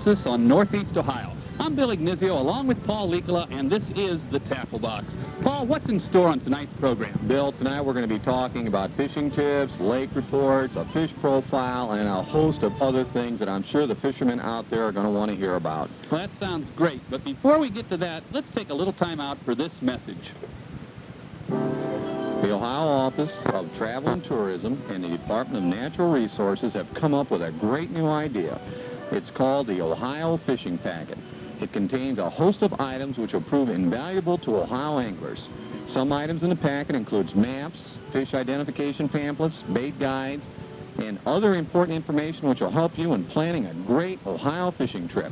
emphasis on Northeast Ohio. I'm Bill Ignizio along with Paul Licola, and this is the Tackle Box. Paul, what's in store on tonight's program? Bill, tonight we're going to be talking about fishing tips, lake reports, a fish profile, and a host of other things that I'm sure the fishermen out there are going to want to hear about. Well, that sounds great, but before we get to that, let's take a little time out for this message. The Ohio Office of Travel and Tourism and the Department of Natural Resources have come up with a great new idea. It's called the Ohio Fishing Packet. It contains a host of items which will prove invaluable to Ohio anglers. Some items in the packet includes maps, fish identification pamphlets, bait guides, and other important information which will help you in planning a great Ohio fishing trip.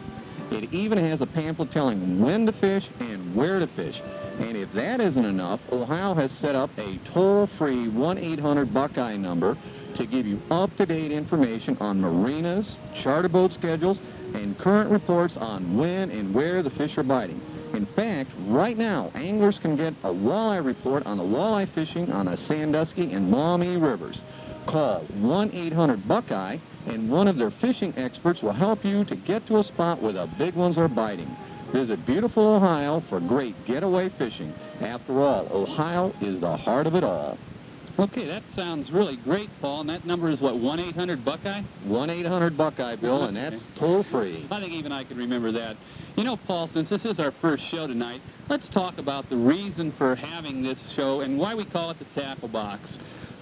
It even has a pamphlet telling when to fish and where to fish. And if that isn't enough, Ohio has set up a toll-free 1-800-Buckeye number to give you up-to-date information on marinas, charter boat schedules, and current reports on when and where the fish are biting. In fact, right now, anglers can get a walleye report on the walleye fishing on the Sandusky and Maumee rivers. Call 1-800-Buckeye, and one of their fishing experts will help you to get to a spot where the big ones are biting. Visit beautiful Ohio for great getaway fishing. After all, Ohio is the heart of it all. Okay, that sounds really great, Paul, and that number is what, 1-800-Buckeye? 1-800-Buckeye, Bill, and that's toll-free. I think even I could remember that. You know, Paul, since this is our first show tonight, let's talk about the reason for having this show and why we call it the Tackle Box.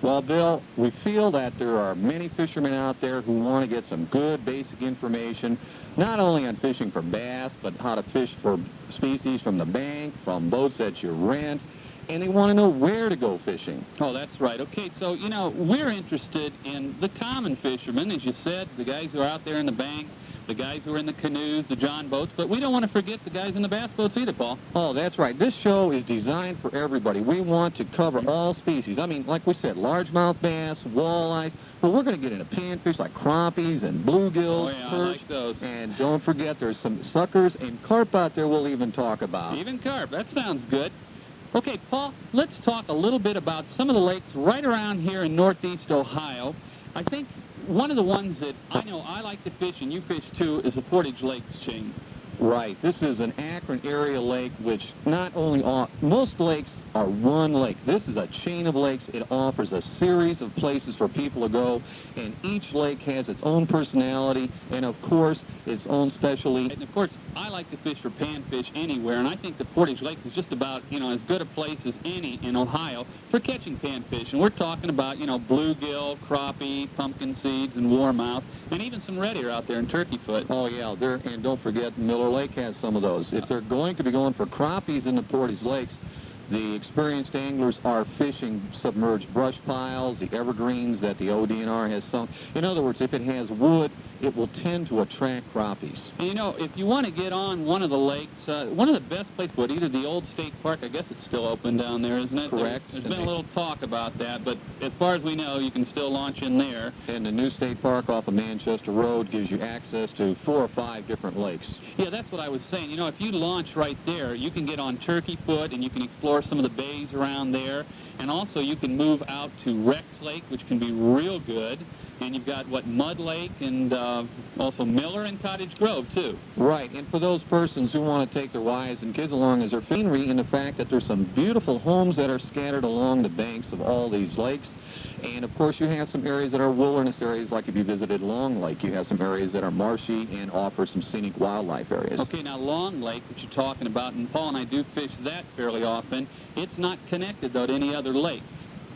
Well, Bill, we feel that there are many fishermen out there who want to get some good basic information, not only on fishing for bass, but how to fish for species from the bank, from boats that you rent, and they want to know where to go fishing. Oh, that's right. Okay, so, you know, we're interested in the common fishermen, as you said, the guys who are out there in the bank, the guys who are in the canoes, the john boats, but we don't want to forget the guys in the bass boats either, Paul. Oh, that's right. This show is designed for everybody. We want to cover all species. I mean, like we said, largemouth bass, walleye, but we're going to get into panfish like crappies and bluegills, oh, yeah, perch, I like those. And don't forget there's some suckers and carp out there we'll even talk about. Even carp. That sounds good. Okay, Paul, let's talk a little bit about some of the lakes right around here in Northeast Ohio. I think one of the ones that I know I like to fish and you fish too is the Portage Lakes chain. Right. This is an Akron area lake, which not only most lakes are one lake. This is a chain of lakes. It offers a series of places for people to go, and each lake has its own personality and, of course, its own specialty. And, of course, I like to fish for panfish anywhere, and I think the Portage Lakes is just about, you know, as good a place as any in Ohio for catching panfish. And we're talking about, you know, bluegill, crappie, pumpkin seeds, and warmouth, and even some red ear out there in Turkeyfoot. Oh, yeah, and don't forget, Miller Lake has some of those. If they're going to be going for crappies in the Portage Lakes, the experienced anglers are fishing submerged brush piles, the evergreens that the ODNR has sunk. In other words, if it has wood, it will tend to attract crappies. And you know, if you want to get on one of the lakes, one of the best places, but either the old state park, I guess it's still open down there, isn't it? Correct. There's been a little talk about that, but as far as we know, you can still launch in there. And the new state park off of Manchester Road gives you access to 4 or 5 different lakes. Yeah, that's what I was saying. You know, if you launch right there, you can get on Turkeyfoot and you can explore some of the bays around there. And also you can move out to Rex Lake, which can be real good. And you've got, what, Mud Lake and also Miller and Cottage Grove, too. Right, and for those persons who want to take their wives and kids along, is there scenery in the fact that there's some beautiful homes that are scattered along the banks of all these lakes. And, of course, you have some areas that are wilderness areas, like if you visited Long Lake. You have some areas that are marshy and offer some scenic wildlife areas. Okay, now Long Lake, which you're talking about, and Paul and I do fish that fairly often, it's not connected, though, to any other lake.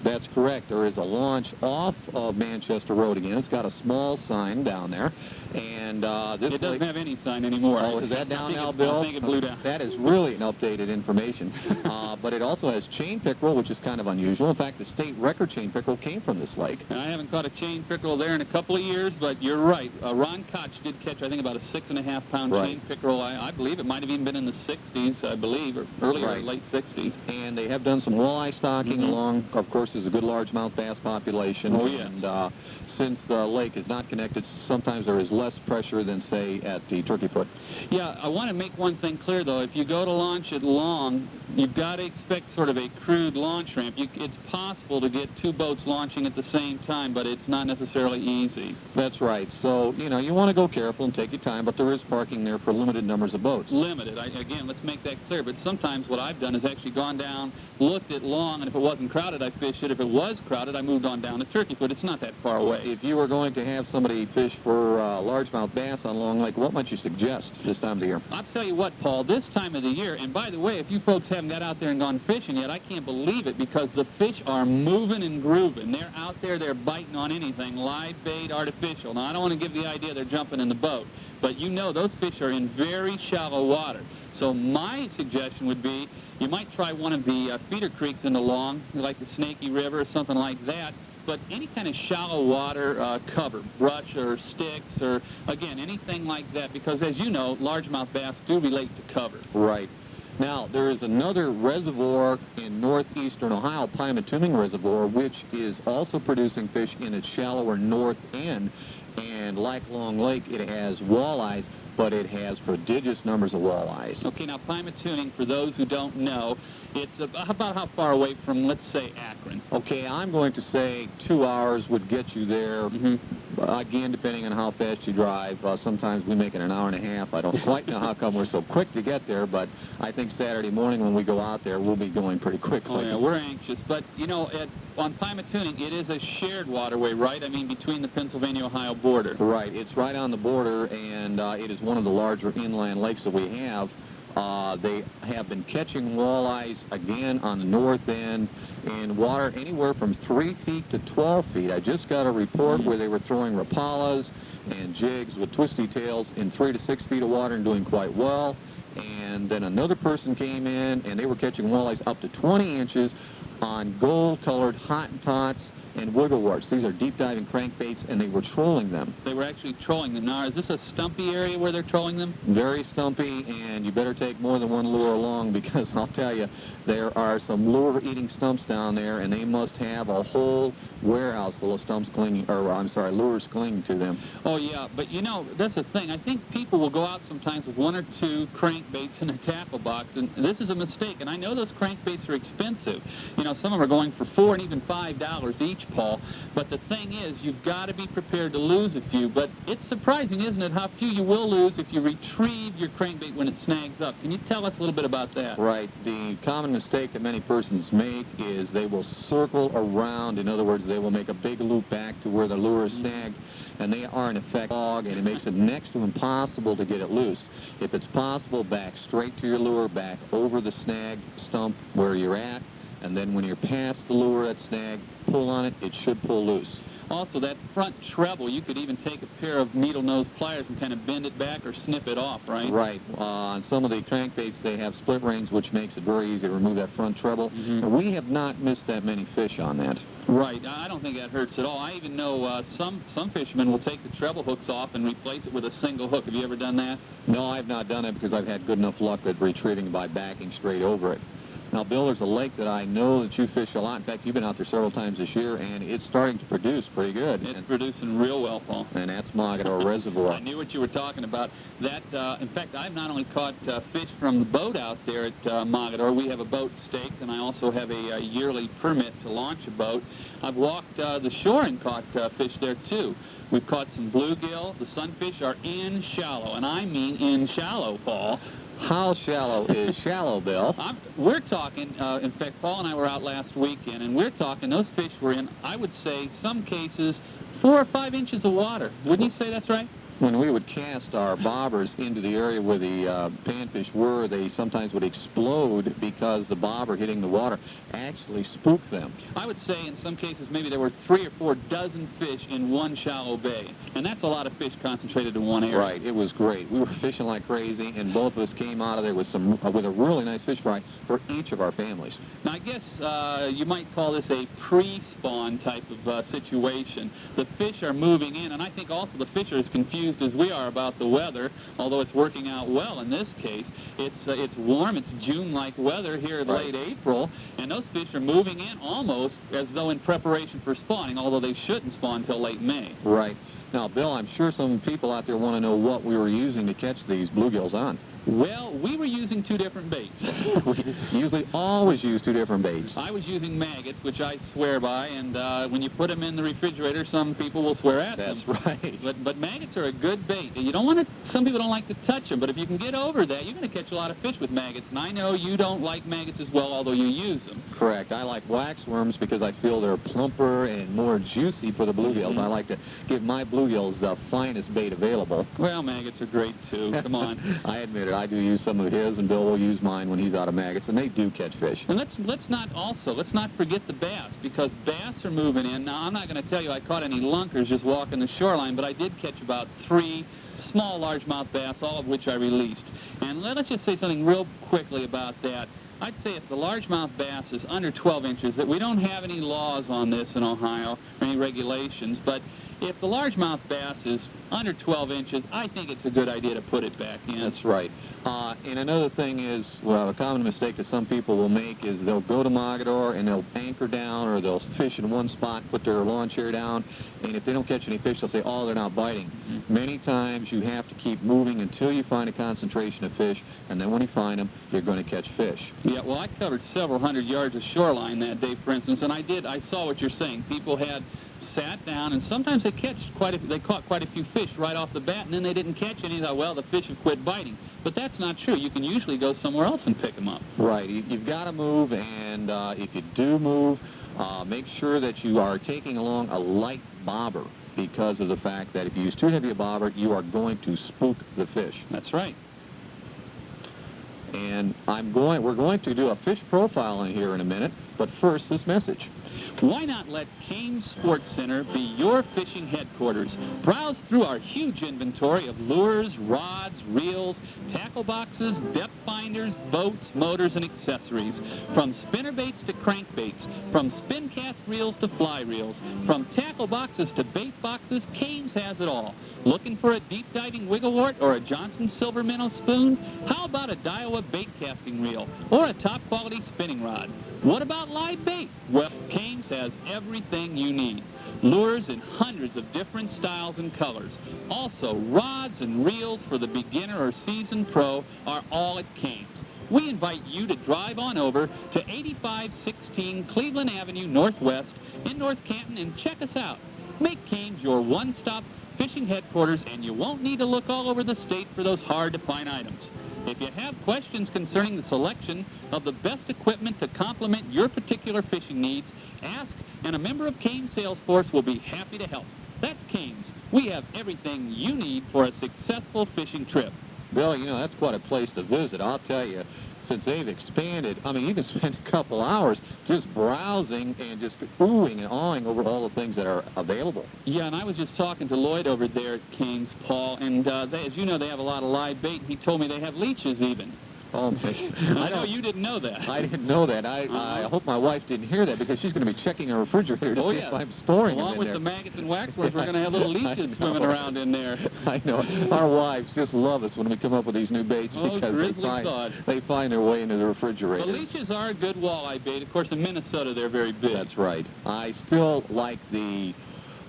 That's correct. There is a launch off of Manchester Road again. It's got a small sign down there. And this it doesn't have any sign anymore. Oh, is that down now, Bill? I think it blew down. That is really an updated information. But it also has chain pickerel, which is kind of unusual. In fact, the state record chain pickerel came from this lake. I haven't caught a chain pickerel there in a couple of years, but you're right. Ron Koch did catch, I think, about a 6.5-pound chain pickerel. I believe it might have even been in the 60s, I believe, or earlier, late 60s. And they have done some walleye stocking along. Of course, there's a good largemouth bass population. Oh, yes. And since the lake is not connected, sometimes there is less pressure than, say, at the Turkey Foot. Yeah, I want to make one thing clear, though. If you go to launch at Long, you've got to expect sort of a crude launch ramp. It's possible to get two boats launching at the same time, but it's not necessarily easy. That's right. So, you know, you want to go careful and take your time, but there is parking there for limited numbers of boats. Limited. Again, let's make that clear. But sometimes what I've done is actually gone down, looked at Long, and if it wasn't crowded, I fished it. If it was crowded, I moved on down to Turkey Foot. It's not that far away. If you were going to have somebody fish for largemouth bass on Long Lake, what might you suggest this time of the year? I'll tell you what, Paul, this time of the year, and by the way, if you folks haven't got out there and gone fishing yet, I can't believe it, because the fish are moving and grooving. They're out there, they're biting on anything, live bait, artificial. Now, I don't want to give the idea they're jumping in the boat, but you know those fish are in very shallow water. So my suggestion would be you might try one of the feeder creeks in the Long, like the Snaky River or something like that, but any kind of shallow water cover, brush or sticks or, again, anything like that, because as you know, largemouth bass do relate to cover. Right. Now, there is another reservoir in northeastern Ohio, Pymatuming Reservoir, which is also producing fish in its shallower north end. And like Long Lake, it has walleyes, but it has prodigious numbers of walleyes. Okay, now Pymatuming, for those who don't know, it's about how far away from, let's say, Akron? Okay, I'm going to say 2 hours would get you there. Again, depending on how fast you drive. Sometimes we make it an hour and a half. I don't quite know how come we're so quick to get there, but I think Saturday morning when we go out there, we'll be going pretty quickly. Oh, yeah, we're anxious. But, you know, on Pymatuming, it is a shared waterway, right? I mean, between the Pennsylvania-Ohio border. Right. It's right on the border, and it is one of the larger inland lakes that we have. They have been catching walleyes, again, on the north end in water anywhere from 3 feet to 12 feet. I just got a report where they were throwing rapalas and jigs with twisty tails in 3 to 6 feet of water and doing quite well. And then another person came in, and they were catching walleyes up to 20 inches on gold-colored Hottentots and wiggleworts. These are deep-diving crankbaits, and they were trolling them. They were actually trolling them. Now, is this a stumpy area where they're trolling them? Very stumpy, and you better take more than one lure along, because I'll tell you, there are some lure-eating stumps down there, and they must have a whole warehouse full of stumps clinging, or I'm sorry, lures clinging to them. Oh, yeah, but you know, that's the thing. I think people will go out sometimes with 1 or 2 crankbaits in a tackle box, and this is a mistake. And I know those crankbaits are expensive. You know, some of them are going for $4 and even $5 each, Paul. But the thing is, you've got to be prepared to lose a few. But it's surprising, isn't it, how few you will lose if you retrieve your crankbait when it snags up. Can you tell us a little bit about that? Right. The common mistake that many persons make is they will circle around. In other words, they will make a big loop back to where the lure is snagged, and they are in effect log, and it makes it next to impossible to get it loose. If it's possible, back straight to your lure, back over the snagged stump where you're at, and then when you're past the lure that's snagged, pull on it, it should pull loose. Also, that front treble, you could even take a pair of needle-nose pliers and kind of bend it back or snip it off, right? Right. On some of the crankbaits, they have split rings, which makes it very easy to remove that front treble. And we have not missed that many fish on that. Right. I don't think that hurts at all. I even know some fishermen will take the treble hooks off and replace it with a single hook. Have you ever done that? No, I've not done it because I've had good enough luck at retrieving by backing straight over it. Now, Bill, there's a lake that I know that you fish a lot. In fact, you've been out there several times this year, and it's starting to produce pretty good. It's producing real well, Paul. And that's Mogador Reservoir. I knew what you were talking about. That, in fact, I've not only caught fish from the boat out there at Mogador. We have a boat staked, and I also have a yearly permit to launch a boat. I've walked the shore and caught fish there, too. We've caught some bluegill. The sunfish are in shallow, and I mean in shallow, Paul. How shallow is shallow, Bill? We're talking, in fact, Paul and I were out last weekend, and we're talking, those fish were in, I would say, some cases, 4 or 5 inches of water. Wouldn't you say that's right? When we would cast our bobbers into the area where the panfish were, they sometimes would explode because the bobber hitting the water actually spooked them. I would say in some cases maybe there were 3 or 4 dozen fish in one shallow bay, and that's a lot of fish concentrated in one area. Right, it was great. We were fishing like crazy, and both of us came out of there with a really nice fish fry for each of our families. Now I guess you might call this a pre-spawn type of situation. The fish are moving in, and I think also the fish are as confused as we are about the weather, although it's working out well in this case. It's warm, it's June-like weather here in late April, and those fish are moving in almost as though in preparation for spawning, although they shouldn't spawn until late May. Right. Now, Bill, I'm sure some people out there want to know what we were using to catch these bluegills on. Well, we were using two different baits. We usually always use two different baits. I was using maggots, which I swear by, and when you put them in the refrigerator, some people will swear at them. That's right. But maggots are a good bait. You don't want to, some people don't like to touch them, but if you can get over that, you're going to catch a lot of fish with maggots. And I know you don't like maggots as well, although you use them. Correct. I like waxworms because I feel they're plumper and more juicy for the bluegills. I like to give my bluegills the finest bait available. Well, maggots are great, too. Come on. I admit it. I do use some of his, and Bill will use mine when he's out of maggots, and they do catch fish. And let's not forget the bass, because bass are moving in. Now, I'm not going to tell you I caught any lunkers just walking the shoreline, but I did catch about 3 small largemouth bass, all of which I released. And let's just say something real quickly about that. I'd say if the largemouth bass is under 12 inches, that we don't have any laws on this in Ohio, or any regulations, but if the largemouth bass is under 12 inches, I think it's a good idea to put it back in. That's right. And another thing is, well, a common mistake that some people will make is they'll go to Mogador and they'll anchor down, or they'll fish in one spot, put their lawn chair down, and if they don't catch any fish, they'll say, oh, they're not biting. Many times you have to keep moving until you find a concentration of fish, and then when you find them, you're going to catch fish. Yeah, well, I covered several hundred yards of shoreline that day, for instance, and I saw what you're saying. People had sat down, and sometimes they caught quite a few fish right off the bat, and then they didn't catch any. They thought, well, the fish have quit biting. But that's not true. You can usually go somewhere else and pick them up. Right. You've got to move, and if you do move, make sure that you are taking along a light bobber, because of the fact that if you use too heavy a bobber, you are going to spook the fish. That's right. And we're going to do a fish profile in here in a minute, but first, this message. Why not let Kane's Sports Center be your fishing headquarters? Browse through our huge inventory of lures, rods, reels, tackle boxes, depth finders, boats, motors, and accessories. From spinnerbaits to crankbaits, from spin cast reels to fly reels, from tackle boxes to bait boxes, Kane's has it all. Looking for a deep diving wigglewort or a Johnson silver minnow spoon? How about a Daiwa bait casting reel or a top quality spinning rod? What about live bait? Well, Kane's has everything you need. Lures in hundreds of different styles and colors. Also, rods and reels for the beginner or seasoned pro are all at Kane's. We invite you to drive on over to 8516 Cleveland Avenue Northwest in North Canton and check us out. Make Kane's your one-stop fishing headquarters, and you won't need to look all over the state for those hard-to-find items. If you have questions concerning the selection of the best equipment to complement your particular fishing needs, ask, and a member of Kane's sales force will be happy to help. That's Kane's. We have everything you need for a successful fishing trip. Bill, you know, that's quite a place to visit. I'll tell you, since they've expanded, I mean, you can spend a couple hours just browsing and just oohing and awing over all the things that are available. Yeah, and I was just talking to Lloyd over there at Kane's, Paul, and as you know, they have a lot of live bait. He told me they have leeches even. Oh, I know you didn't know that. I didn't know that. I hope my wife didn't hear that, because she's going to be checking her refrigerator to see if I'm storing Along them in with there. the maggots and waxworms, we're going to have little leeches swimming around in there. I know. Our wives just love us when we come up with these new baits, because they find their way into the refrigerator. The leeches are a good walleye bait. Of course, in Minnesota, they're very big. That's right. I still like the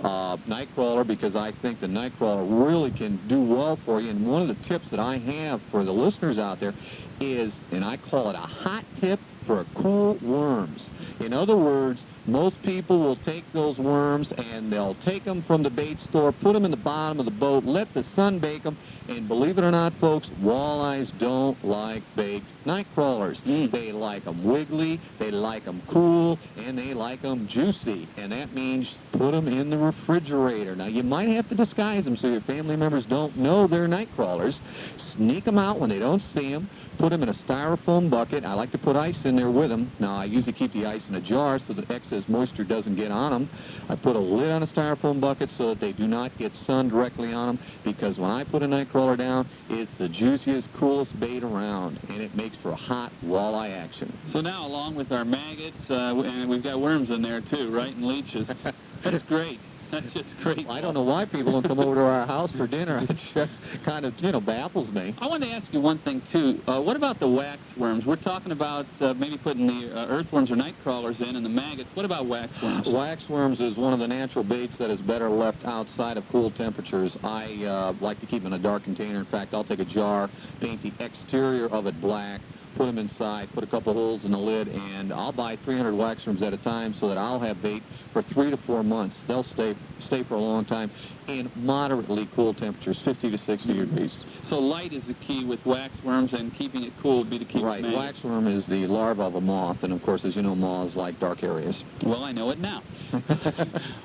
Nightcrawler, because I think the Nightcrawler really can do well for you. And one of the tips that I have for the listeners out there is, and I call it a hot tip for cool worms. In other words, most people will take those worms and they'll take them from the bait store, put them in the bottom of the boat, let the sun bake them, and believe it or not, folks, walleyes don't like baked night crawlers. They like them wiggly, they like them cool, and they like them juicy. And that means put them in the refrigerator. Now, you might have to disguise them so your family members don't know they're night crawlers. Sneak them out when they don't see them. Put them in a styrofoam bucket. I like to put ice in there with them. Now, I usually keep the ice in a jar so that excess moisture doesn't get on them. I put a lid on a styrofoam bucket so that they do not get sun directly on them, because when I put a night crawler down, it's the juiciest, coolest bait around, and it makes for a hot walleye action. So now, along with our maggots, and we've got worms in there too, right, and leeches. That's great. That's just great. I don't know why people don't come over to our house for dinner. It just kind of, baffles me. I wanted to ask you one thing, too. What about the waxworms? We're talking about maybe putting the earthworms or night crawlers in and the maggots. What about waxworms? Waxworms is one of the natural baits that is better left outside of cool temperatures. I like to keep them in a dark container. In fact, I'll take a jar, paint the exterior of it black, put them inside, put a couple holes in the lid, and I'll buy 300 waxworms at a time so that I'll have bait for 3 to 4 months. They'll stay for a long time in moderately cool temperatures, 50 to 60 degrees. So light is the key with waxworms, and keeping it cool would be the key. Right. With maggots. Waxworm is the larva of a moth, and of course, as you know, moths like dark areas. Well, I know it now.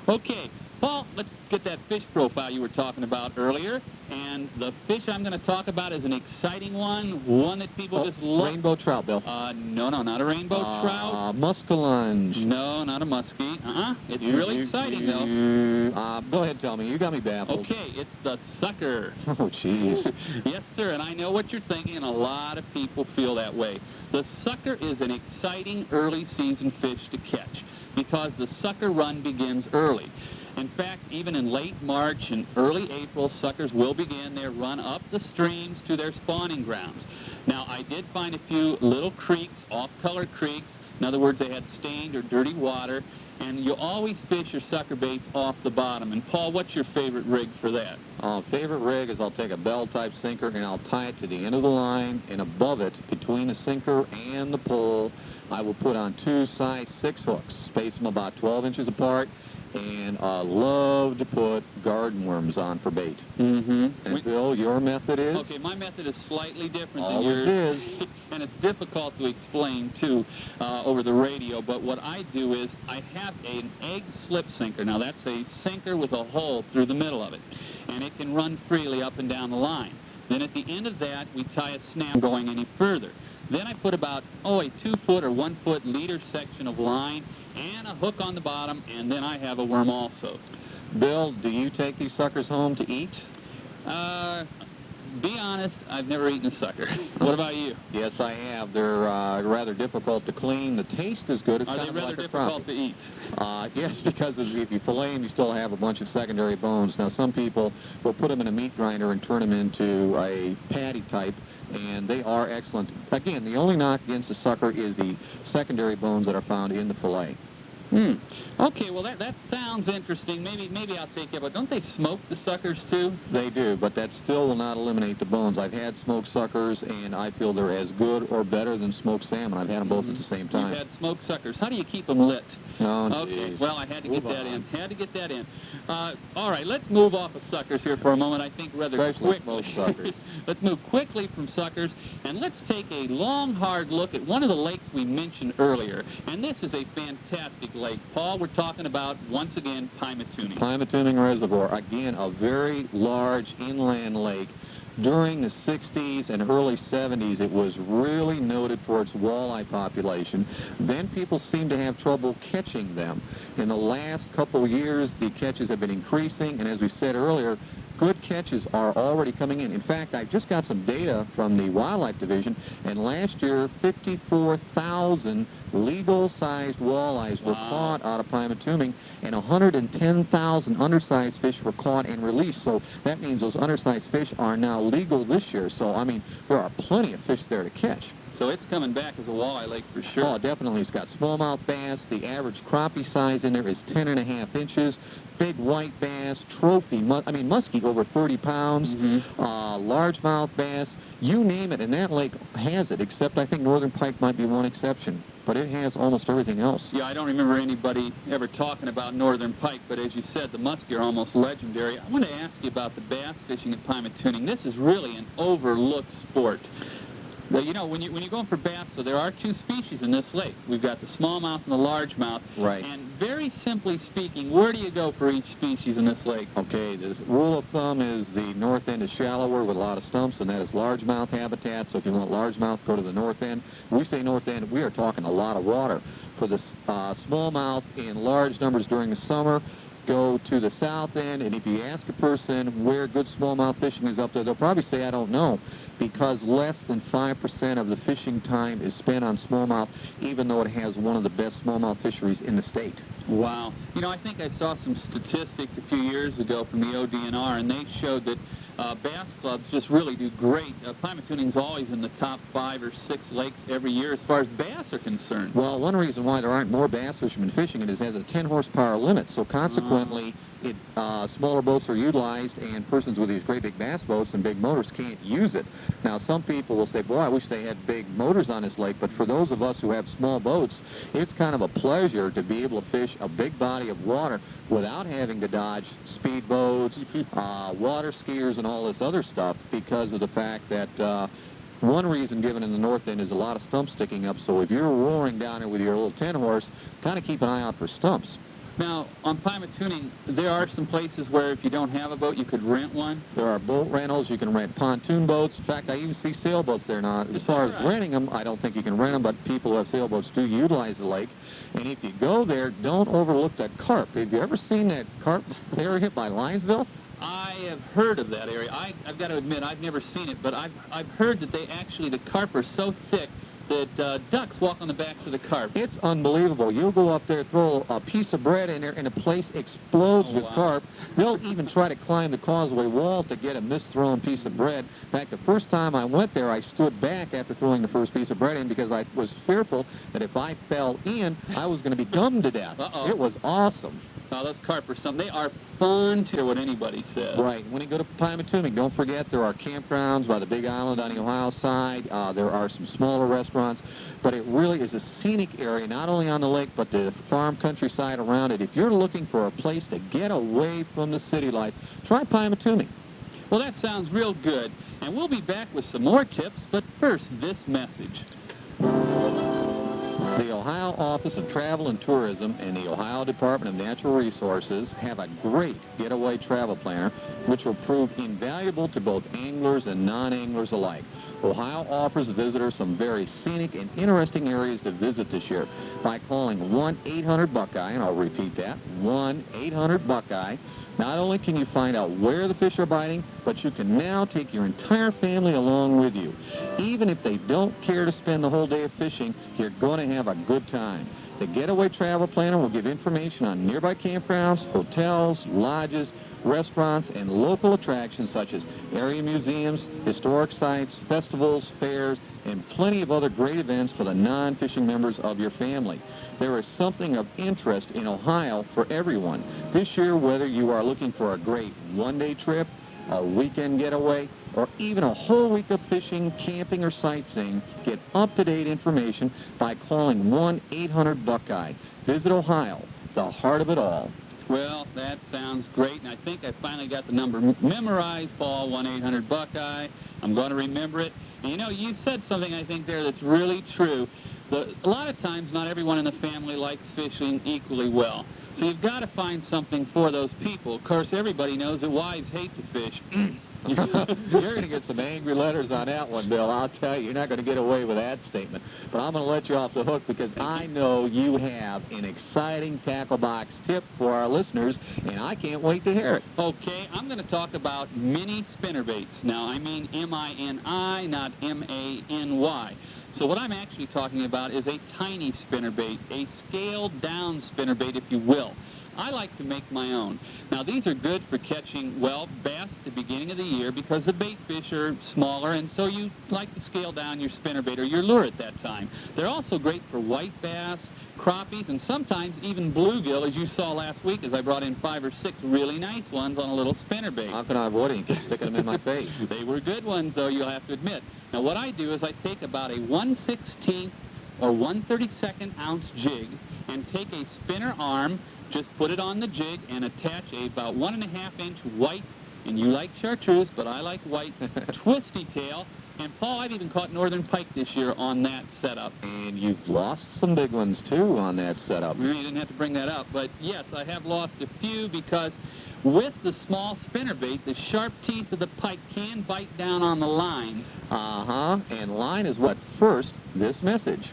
Okay. Paul, let's get that fish profile you were talking about earlier. And the fish I'm going to talk about is an exciting one that people just love. Rainbow trout, Bill. No, not a rainbow trout. Muskellunge. No, not a muskie. It's really exciting, though. Go ahead, tell me. You got me baffled. Okay, it's the sucker. Oh, jeez. Yes, sir, and I know what you're thinking, and a lot of people feel that way. The sucker is an exciting early season fish to catch because the sucker run begins early. In fact, even in late March and early April, suckers will begin their run up the streams to their spawning grounds. Now, I did find a few little creeks, off-colored creeks. In other words, they had stained or dirty water, and you always fish your sucker baits off the bottom. And, Paul, what's your favorite rig for that? Favorite rig is I'll take a bell-type sinker, and I'll tie it to the end of the line, and above it, between the sinker and the pole, I will put on 2 size 6 hooks, space them about 12 inches apart, and I love to put garden worms on for bait. Mm-hmm. And Bill, your method is? Okay, my method is slightly different All than yours. it is. And it's difficult to explain, too, over the radio. But what I do is I have an egg slip sinker. Now, that's a sinker with a hole through the middle of it. And it can run freely up and down the line. Then at the end of that, we tie a snap going any further. Then I put about, a 2-foot or 1-foot leader section of line and a hook on the bottom, and then I have a worm also. Bill, do you take these suckers home to eat? Be honest, I've never eaten a sucker. What about you? Yes, I have. They're rather difficult to clean. The taste is good. It's Are kind they of rather like a difficult crappie. to eat? Yes, because if you fillet them, you still have a bunch of secondary bones. Now, some people will put them in a meat grinder and turn them into a patty type, and they are excellent. Again, the only knock against the sucker is the secondary bones that are found in the fillet. Okay, well, that sounds interesting. Maybe I'll take it, but don't they smoke the suckers, too? They do, but that still will not eliminate the bones. I've had smoked suckers, and I feel they're as good or better than smoked salmon. I've had them both at the same time. You've had smoked suckers. How do you keep them lit? Oh, okay, geez. well, I had to Move get that on. in. Had to get that in. All right, let's move off of suckers here for a moment, I think, rather Especially quickly. smoked suckers. Let's move quickly from suckers, and let's take a long, hard look at one of the lakes we mentioned earlier. And this is a fantastic lake. Paul, we're talking about, once again, Pymatuning. Pymatuning Reservoir, again, a very large inland lake. During the 60s and early 70s, it was really noted for its walleye population. Then people seemed to have trouble catching them. In the last couple of years, the catches have been increasing, and as we said earlier, good catches are already coming in. In fact, I just got some data from the Wildlife Division, and last year, 54,000 legal-sized walleyes were caught out of Pymatuning, and 110,000 undersized fish were caught and released. So that means those undersized fish are now legal this year. So, I mean, there are plenty of fish there to catch. So it's coming back as a walleye lake for sure. Oh, definitely. It's got smallmouth bass. The average crappie size in there is 10.5 inches. Big white bass, trophy, muskie over 30 pounds, largemouth bass, you name it, and that lake has it, except I think Northern Pike might be one exception. But it has almost everything else. Yeah, I don't remember anybody ever talking about Northern Pike, but as you said, the muskie are almost legendary. I want to ask you about the bass fishing at Pymatuning. This is really an overlooked sport. Well, you know, when you're going for bass, so there are 2 species in this lake. We've got the smallmouth and the largemouth. Right. And very simply speaking, where do you go for each species in this lake? Okay, the rule of thumb is the north end is shallower with a lot of stumps, and that is largemouth habitat. So if you want largemouth, go to the north end. When we say north end, we are talking a lot of water. For the smallmouth in large numbers during the summer, go to the south end, and if you ask a person where good smallmouth fishing is up there, they'll probably say, I don't know, because less than 5% of the fishing time is spent on smallmouth, even though it has one of the best smallmouth fisheries in the state. Wow. You know, I think I saw some statistics a few years ago from the ODNR, and they showed that bass clubs just really do great. Pymatuning's always in the top 5 or 6 lakes every year as far as bass are concerned. Well, one reason why there aren't more bass fishermen fishing it is it has a 10 horsepower limit, so consequently smaller boats are utilized, and persons with these great big bass boats and big motors can't use it. Now, some people will say, boy, I wish they had big motors on this lake, but for those of us who have small boats, it's kind of a pleasure to be able to fish a big body of water without having to dodge speed boats, water skiers, and all this other stuff, because of the fact that one reason given in the north end is a lot of stumps sticking up, so if you're roaring down there with your little 10-horse, kind of keep an eye out for stumps. Now, on Pymatuning, there are some places where if you don't have a boat, you could rent one. There are boat rentals. You can rent pontoon boats. In fact, I even see sailboats there now. As far as renting them, I don't think you can rent them, but people who have sailboats do utilize the lake. And if you go there, don't overlook that carp. Have you ever seen that carp area by Linesville? I have heard of that area. I've got to admit, I've never seen it, but I've heard that the carp are so thick that ducks walk on the backs of the carp. It's unbelievable. You'll go up there, throw a piece of bread in there, and the place explodes with carp. They'll even try to climb the causeway wall to get a misthrown piece of bread. In fact, the first time I went there, I stood back after throwing the first piece of bread in because I was fearful that if I fell in, I was going to be gummed to death. It was awesome. Now, those carp are something. They are fun to hear what anybody says. Right. When you go to Pymatuning, don't forget there are campgrounds by the Big Island on the Ohio side. There are some smaller restaurants. But it really is a scenic area, not only on the lake, but the farm countryside around it. If you're looking for a place to get away from the city life, try Pymatuning. Well, that sounds real good. And we'll be back with some more tips, but first, this message. The Ohio Office of Travel and Tourism and the Ohio Department of Natural Resources have a great getaway travel planner which will prove invaluable to both anglers and non-anglers alike. Ohio offers visitors some very scenic and interesting areas to visit this year by calling 1-800-BUCKEYE, and I'll repeat that, 1-800-BUCKEYE. Not only can you find out where the fish are biting, but you can now take your entire family along with you. Even if they don't care to spend the whole day of fishing, you're going to have a good time. The Getaway Travel Planner will give information on nearby campgrounds, hotels, lodges, restaurants, and local attractions such as area museums, historic sites, festivals, fairs, and plenty of other great events for the non-fishing members of your family. There is something of interest in Ohio for everyone. This year, whether you are looking for a great one-day trip, a weekend getaway, or even a whole week of fishing, camping, or sightseeing, get up-to-date information by calling 1-800-BUCKEYE. Visit Ohio, the heart of it all. Well, that sounds great, and I think I finally got the number memorized, Paul, 1-800-BUCKEYE. I'm going to remember it. And you know, you said something I think there that's really true. A lot of times, not everyone in the family likes fishing equally well. So you've got to find something for those people. Of course, everybody knows that wives hate to fish. You're going to get some angry letters on that one, Bill. I'll tell you, you're not going to get away with that statement. But I'm going to let you off the hook because I know you have an exciting tackle box tip for our listeners, and I can't wait to hear it. Okay, I'm going to talk about mini spinnerbaits. Now, I mean M-I-N-I, not M-A-N-Y. So what I'm actually talking about is a tiny spinnerbait, a scaled-down spinnerbait, if you will. I like to make my own. Now, these are good for catching, well, bass at the beginning of the year because the bait fish are smaller, and so you like to scale down your spinnerbait or your lure at that time. They're also great for white bass, crappies, and sometimes even bluegill, as you saw last week as I brought in 5 or 6 really nice ones on a little spinnerbait. How can I avoid it? You keep sticking them in my face. They were good ones, though, you'll have to admit. Now, what I do is I take about a 1/16 or 1/32 ounce jig and take a spinner arm, just put it on the jig and attach a about 1.5-inch white, and you like chartreuse, but I like white, twisty tail. And, Paul, I've even caught northern pike this year on that setup. And you've lost some big ones, too, on that setup. You didn't have to bring that up. But, yes, I have lost a few because with the small spinnerbait, the sharp teeth of the pike can bite down on the line. And line is what? First, this message.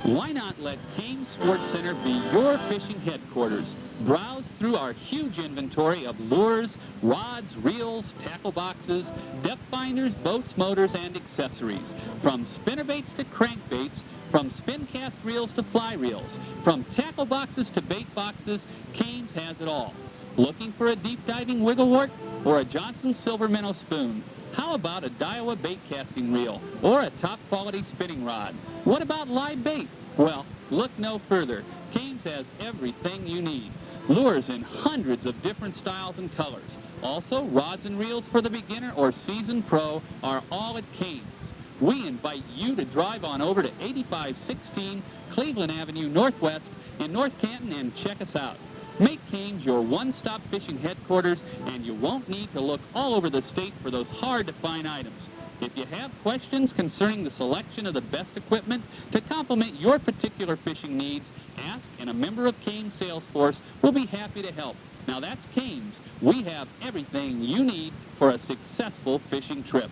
Why not let Kames Sports Center be your fishing headquarters? Browse through our huge inventory of lures, rods, reels, tackle boxes, depth finders, boats, motors, and accessories. From spinnerbaits to crankbaits, from spin cast reels to fly reels, from tackle boxes to bait boxes, Kane's has it all. Looking for a deep diving wigglewort or a Johnson silver minnow spoon? How about a Daiwa bait casting reel or a top quality spinning rod? What about live bait? Well, look no further. Kane's has everything you need. Lures in hundreds of different styles and colors. Also, rods and reels for the beginner or seasoned pro are all at Kane's. We invite you to drive on over to 8516 Cleveland Avenue Northwest in North Canton and check us out. Make Kane's your one-stop fishing headquarters, and you won't need to look all over the state for those hard-to-find items. If you have questions concerning the selection of the best equipment to complement your particular fishing needs, ask, and a member of Kane's sales force will be happy to help. Now that's Kane's. We have everything you need for a successful fishing trip.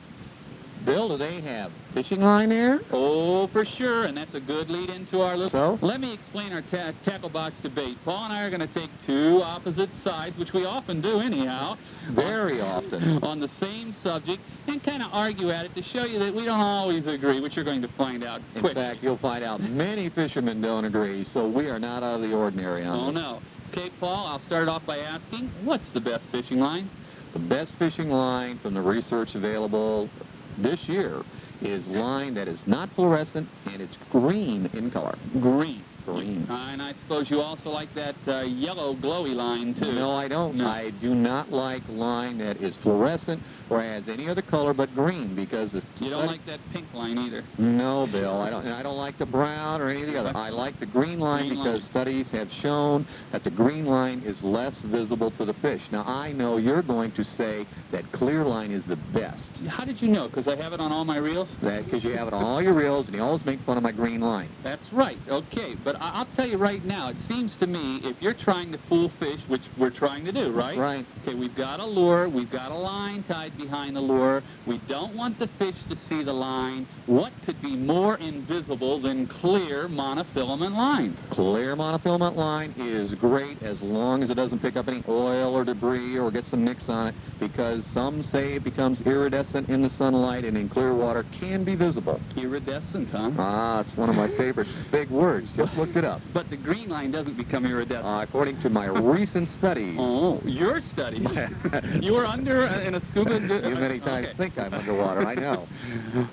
Bill, do they have fishing line there? Oh, for sure, and that's a good lead into our little... So? Let me explain our tackle box debate. Paul and I are going to take two opposite sides, which we often do anyhow. Very often. On the same subject, and kind of argue at it to show you that we don't always agree, which you're going to find out In quick. fact, you'll find out many fishermen don't agree, so we are not out of the ordinary on Oh, this. no. Okay, Paul, I'll start off by asking, what's the best fishing line? The best fishing line from the research available this year is line that is not fluorescent and it's green in color. Green. Green. And I suppose you also like that yellow glowy line, too. No, I don't. No. I do not like line that is fluorescent or has any other color but green because it's... You don't like that pink line either. No, Bill. I don't like the brown or any of the other. I like the green line Green because line. studies have shown that the green line is less visible to the fish. Now, I know you're going to say that clear line is the best. How did you know? Because I have it on all my reels? Because you have it on all your reels and you always make fun of my green line. That's right. Okay, but I'll tell you right now, it seems to me if you're trying to fool fish, which we're trying to do, right? Right. Okay, we've got a lure, we've got a line tied behind the lure, we don't want the fish to see the line. What could be more invisible than clear monofilament line? Clear monofilament line is great as long as it doesn't pick up any oil or debris or get some nicks on it, because some say it becomes iridescent in the sunlight and in clear water can be visible. Iridescent, huh? Ah, it's one of my favorite big words. Just looked it up. But the green line doesn't become iridescent. According to my recent studies. Oh, your study. You were under in a scuba... You many times Okay. think I'm underwater, I know.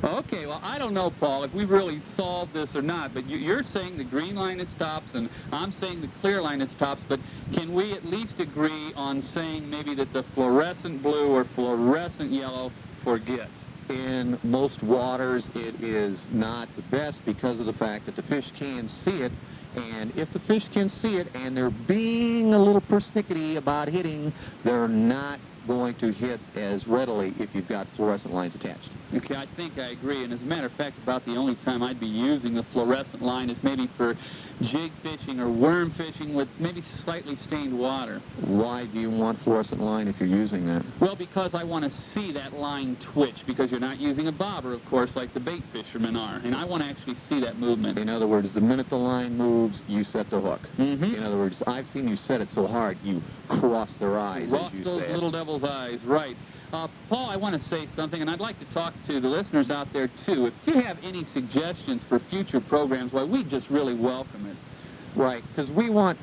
Okay, well, I don't know, Paul, if we've really solved this or not, but you're saying the green line is tops, and I'm saying the clear line is tops, but can we at least agree on saying maybe that the fluorescent blue or fluorescent yellow, forget? In most waters, it is not the best because of the fact that the fish can see it, and if the fish can see it and they're being a little persnickety about hitting, they're not going to hit as readily if you've got fluorescent lines attached. Okay, I think I agree, and as a matter of fact, about the only time I'd be using the fluorescent line is maybe for jig fishing or worm fishing with maybe slightly stained water. Why do you want fluorescent line if you're using that? Well, because I want to see that line twitch, because you're not using a bobber, of course, like the bait fishermen are, and I want to actually see that movement. In other words, the minute the line moves, you set the hook. Mm-hmm. In other words, I've seen you set it so hard, you cross their eyes, Rock as you those say. little devil's eyes, right. Paul, I want to say something, and I'd like to talk to the listeners out there, too. If you have any suggestions for future programs, why, we just really welcome it. Right, because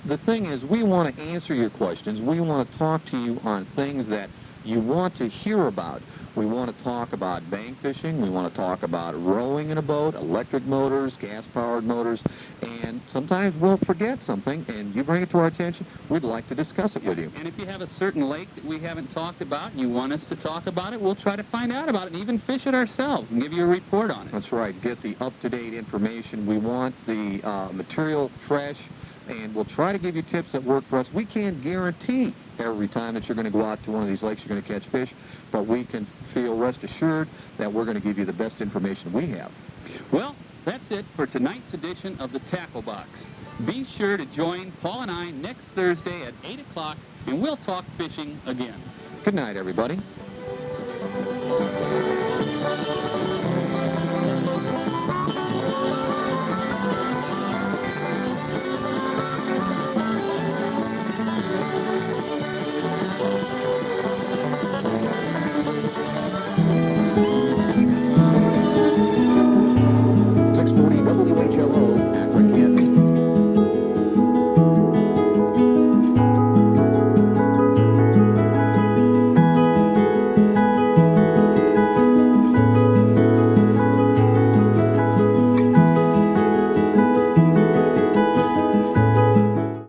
the thing is, we want to answer your questions. We want to talk to you on things that you want to hear about. We want to talk about bank fishing. We want to talk about rowing in a boat, electric motors, gas-powered motors, and sometimes we'll forget something, and you bring it to our attention, we'd like to discuss it with you. And if you have a certain lake that we haven't talked about and you want us to talk about it, we'll try to find out about it and even fish it ourselves and give you a report on it. That's right. Get the up-to-date information. We want the material fresh, and we'll try to give you tips that work for us. We can't guarantee every time that you're going to go out to one of these lakes you're going to catch fish, but we can feel rest assured that we're going to give you the best information we have. Well, that's it for tonight's edition of the Tackle Box. Be sure to join Paul and I next Thursday at 8 o'clock, and we'll talk fishing again. Good night, everybody.